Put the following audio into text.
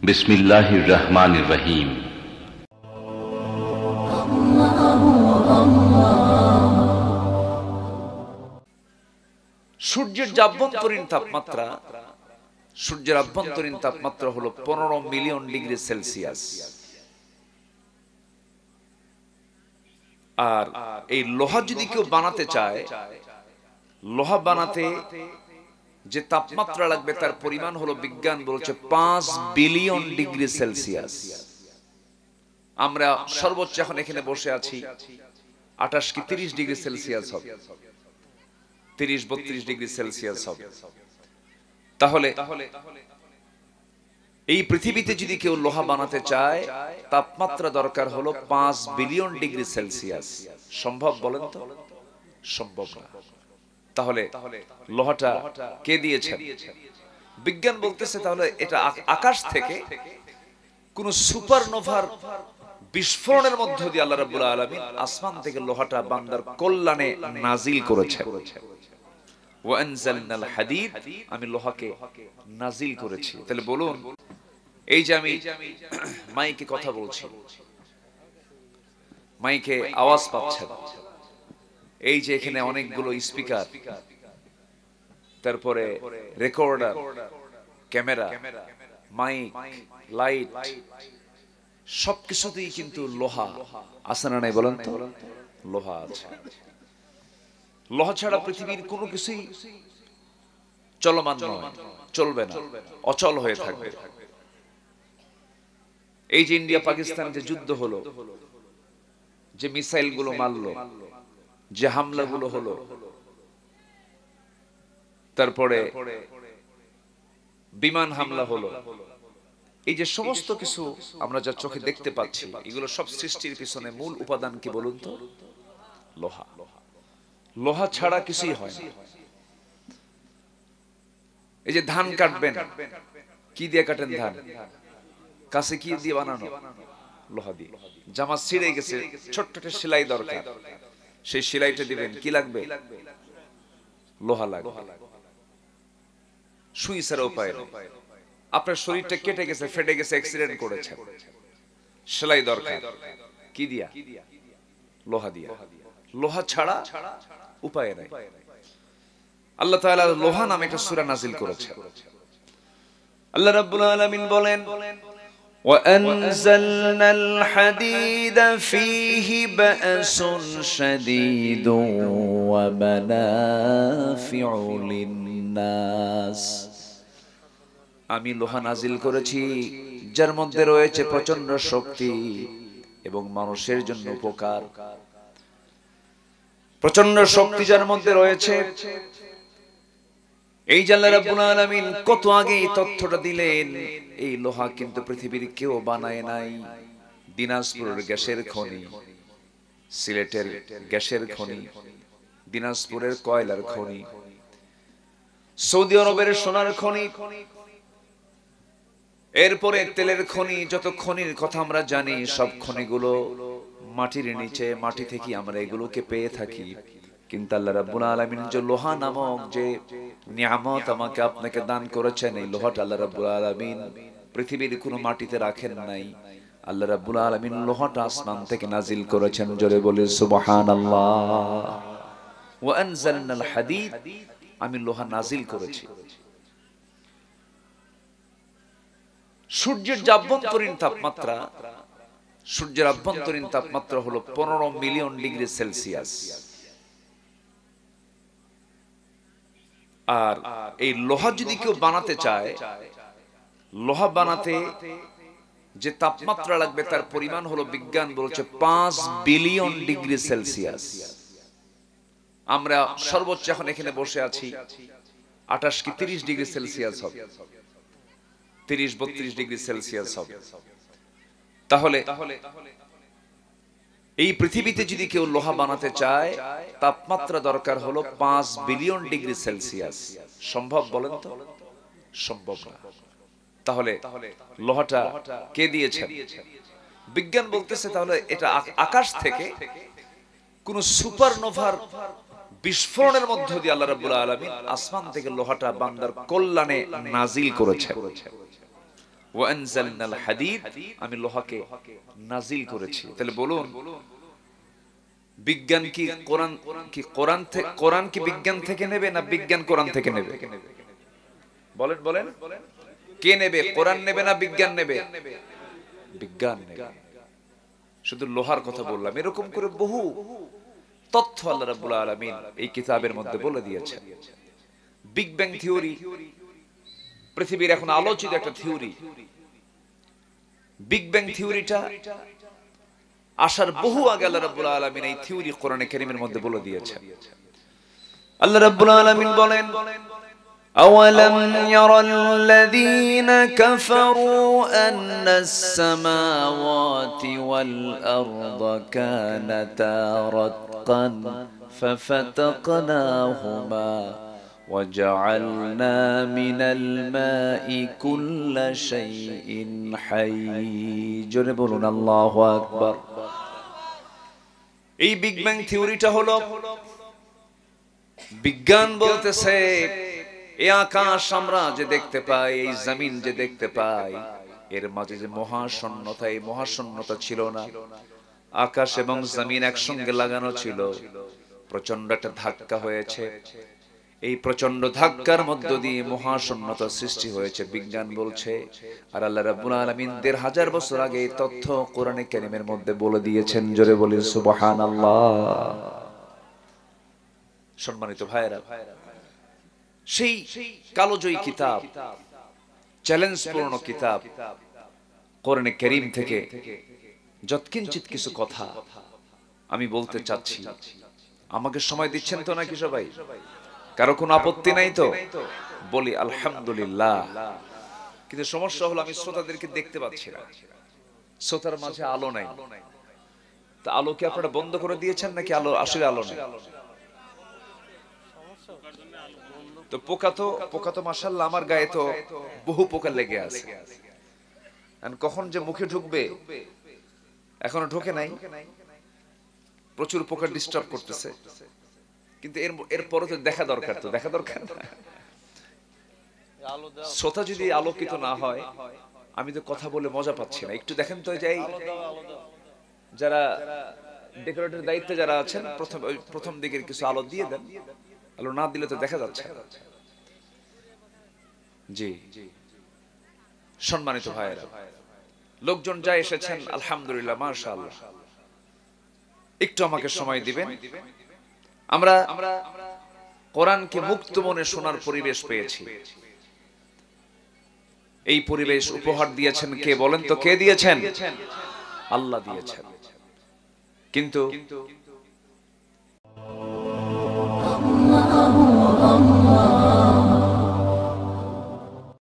বিসমিল্লাহির রহমানির রহিম। সূর্যের আভ্যন্তরীণ তাপমাত্রা হলো 15 মিলিয়ন ডিগ্রি সেলসিয়াস। আর এই লোহা যদি কেউ বানাতে চায়, লোহা বানাতে যে তাপমাত্রা লাগবে তার পরিমাণ হলো, বিজ্ঞান বলছে 5 বিলিয়ন ডিগ্রি সেলসিয়াস। আমরা সর্বোচ্চ এখন এখানে বসে আছি 28 কি 30 ডিগ্রি সেলসিয়াস হবে, 30-32 ডিগ্রি সেলসিয়াস হবে। তাহলে এই পৃথিবীতে যদি কেউ লোহা বানাতে চায়, তাপমাত্রা দরকার হলো 5 বিলিয়ন ডিগ্রি সেলসিয়াস। সম্ভব বলেন তো? সম্ভব না। তাহলে লোহাটা কে দিয়েছেন? বিজ্ঞান বলতেছে তাহলে এটা আকাশ থেকে কোন সুপারনোভার বিস্ফোরণের মধ্য দিয়ে আল্লাহ রাব্বুল আলামিন আসমান থেকে লোহাটা বান্দার কল্যাণে নাজিল করেছেন। ওয়া আনজালনাল হাদিদ, আমি লোহাকে নাজিল করেছি। তাহলে বলুন, এই যে আমি মাইকে কথা বলছি, মাইকে আওয়াজ পাচ্ছেন, এই যে এখানে অনেকগুলো স্পিকার, তারপরে রেকর্ডার, ক্যামেরা, মাইক, লাইট, সবকিছুতেই কিন্তু লোহা আছে না নাই বলেন তো? লোহা আছে। লোহা ছাড়া পৃথিবীর কোনো কিছুই চলমান নয়, চলবে না, অচল হয়ে থাকবে। এই যে ইন্ডিয়া পাকিস্তান যে যুদ্ধ হলো, যে মিসাইল গুলো মারলো, যে হামলাগুলো হলো, তারপরে বিমান হামলা হলো, এই যে সমস্ত কিছু আমরা যা চোখে দেখতে পাচ্ছি, এগুলো সব সৃষ্টির পিছনে মূল উপাদান কি বলুন তো? লোহা। লোহা ছাড়া কিছুই হয় না। এই যে ধান কাটবেন, কি দিয়ে কাটেন ধান? কাছে কি দিয়ে বানানো? লোহা দিয়ে। জামা ছিঁড়ে গেছে, ছোট্ট একটা সেলাই দরকার, সেই সেলাইটা দিবেন, কি লাগবে? লোহা লাগবে। সুই ছাড়া উপায় নেই। আপনার শরীরটা কেটে গেছে, ফেটে গেছে, অ্যাক্সিডেন্ট করেছে, সেলাই দরকার, কি দিয়া? লোহা দিয়া। লোহা ছাড়া উপায় নাই। আল্লাহ তাআলা লোহা নামে একটা সূরা নাযিল করেছেন। আল্লাহ রাব্বুল আলামিন বলেন, وَأَنزَلْنَا الْحَدِيدَ فِيهِ بَأْسٌ شَدِيدٌ وَمَنَافِعُ لِلنَّاسِ। আমি লোহা নাজিল করেছি যার মধ্যে রয়েছে প্রচন্ড শক্তি এবং মানুষের জন্য উপকার। প্রচন্ড শক্তি যার মধ্যে রয়েছে, এই যে আল্লাহ রাব্বুল আলামিন কত আগে এই তথ্যটা দিলেন। এই লোহা কিন্তু পৃথিবীর কেউ বানায় নাই। দিনাজপুরের গ্যাসের খনি, সিলেটের গ্যাসের খনি, দিনাজপুরের কয়লার খনি, সৌদি আরবের সোনার খনি, এরপরে তেলের খনি, যত খনির কথা আমরা জানি, সব খনিগুলো মাটির নিচে, মাটি থেকে আমরা এগুলোকে পেয়ে থাকি। কিন্তু আল্লাহ রাব্বুল আলামিন যে লোহা নামক যে নিয়ামত আমাকে আপনাকে দান করেছেন, এই লোহাটা আল্লাহ রাব্বুল আলামিন পৃথিবীর কোনো মাটিতে রাখেন নাই। আল্লাহ রাব্বুল আলামিন লোহাটা আসমান থেকে নাজিল করেছেন। জোরে বলি সুবহানাল্লাহ। ওয়া আনজালনাল হাদিদ, আমি লোহা নাজিল করেছি। সূর্যের আভ্যন্তরীণ তাপমাত্রা হলো 15 মিলিয়ন ডিগ্রি সেলসিয়াস। আর এই লোহা যদি কেউ বানাতে চায়, লোহা বানাতে যে তাপমাত্রা লাগবে তার পরিমাণ হলো, বিজ্ঞান বলছে 5 বিলিয়ন ডিগ্রি সেলসিয়াস। আমরা সর্বোচ্চ এখন এখানে বসে আছি 28 কি 30 ডিগ্রি সেলসিয়াস হবে, 30-32 ডিগ্রি সেলসিয়াস হবে। তাহলে এই পৃথিবীতে যদি কেউ লোহা বানাতে চায়, তাপমাত্রা দরকার হলো 5 বিলিয়ন ডিগ্রি সেলসিয়াস। সম্ভব বলেন তো? সম্ভব না। তাহলে লোহাটা কে দিয়েছেন? বিজ্ঞান বলতেছে তাহলে এটা আকাশ থেকে কোন সুপারনোভার বিস্ফোরণের মধ্য দিয়ে আল্লাহ রাব্বুল আলামিন আসমান থেকে লোহাটা বান্দার কল্যাণে নাজিল করেছেন। ওয়া আনজালনাল হাদিদ, আমি লোহাকে নাজিল করেছি। তাহলে বলুন, বিজ্ঞান কি কোরআন কি বিজ্ঞান থেকে নেবে না বিজ্ঞান কোরআন থেকে নেবে? বলেন বলেন, কে নেবে? কোরআন নেবে না বিজ্ঞান নেবে? বিজ্ঞান নেবে। শুধু লোহার কথা বললাম, এরকম করে বহু তথ্য আল্লাহ রাব্বুল আলামিন এই কিতাবের মধ্যে বলে দিয়েছেন। বিগ ব্যাং থিওরি পৃথিবীর এখন আলোচিত একটা থিওরি। বিগ ব্যাং থিওরিটা আসার বহু আগে আল্লাহ রাব্বুল আলামিন এই থিওরি কোরআনে কারীমের মধ্যে বলে দিয়েছেন। আল্লাহ রাব্বুল আলামিন বলেন, أولم يرى الذين كفروا أن السماوات والأرض كانتا رتقا ففتقناهما وجعلنا من الماء كل شيء حي جربون الله أكبر। এই বিগ ব্যাং থিওরিটা হলো, বিজ্ঞান বলতেছে এই আকাশ আমরা যে দেখতে পাই, এই জমিন যে দেখতে পাই, এর মাঝে যে মহাশূন্যতা, এই মহাশূন্যতা ছিল না। আকাশ এবং জমিন একসঙ্গে লাগানো ছিল, প্রচন্ড একটা ধাক্কা হয়েছে। এই প্রচন্ড ধাক্কার মধ্য দিয়ে মহাশূন্যতা সৃষ্টি হয়েছে, বিজ্ঞান বলছে। আর আল্লাহ রাব্বুল আলামিন ১৫০০ বছর আগে এই তথ্য কোরআনে কারীমের মধ্যে বলে দিয়েছেন। জোরে বলি সুবহানাল্লাহ। সম্মানিত ভাইরা, সেই কালোজয়ী কিতাব, চ্যালেঞ্জপূর্ণ কিতাব কোরআনে কারীম থেকে যৎকিঞ্চিত কিছু কথা আমি বলতে চাচ্ছি। আমাকে সময় দিচ্ছেন তো নাকি সবাই? কারো কোনো আপত্তি নাই তো? বলি আলহামদুলিল্লাহ। কিন্তু সমস্যা হলো আমি শ্রোতাদেরকে দেখতে পাচ্ছি না, শ্রোতার মাঝে আলো নাই। তা আলো কি আপনারা বন্ধ করে দিয়েছেন নাকি আলো আসলে আলো নেই? তো পোকা তো মাশাআল্লাহ আমার গায়ে তো বহু পোকা লেগে আছে। কখন যে মুখে ঢুকবে এখনো ঢোকে নাই, প্রচুর পোকা ডিস্টার্ব করতেছে। কিন্তু এর পরে তো দেখা দরকার, তো দেখা দরকার। শ্রোতা যদি আলোকিত না হয়, আমি তো কথা বলে মজা পাচ্ছি না। একটু দেখেন তো, যাই যারা ডেকোরেটরের দায়িত্বে যারা আছেন, প্রথম দিকের কিছু আলো দিয়ে দেন। আলো না দিলে তো দেখা যাচ্ছে। জি সম্মানিত ভাইয়েরা, লোকজন যা এসেছেন আলহামদুলিল্লাহ, মাশাআল্লাহ। একটু আমাকে সময় দিবেন। আমরা কোরআনকে মুক্ত মনে শোনার পরিবেশ পেয়েছি। এই পরিবেশ উপহার দিয়েছেন কে বলেন তো? কে দিয়েছেন? আল্লাহ দিয়েছেন। কিন্তু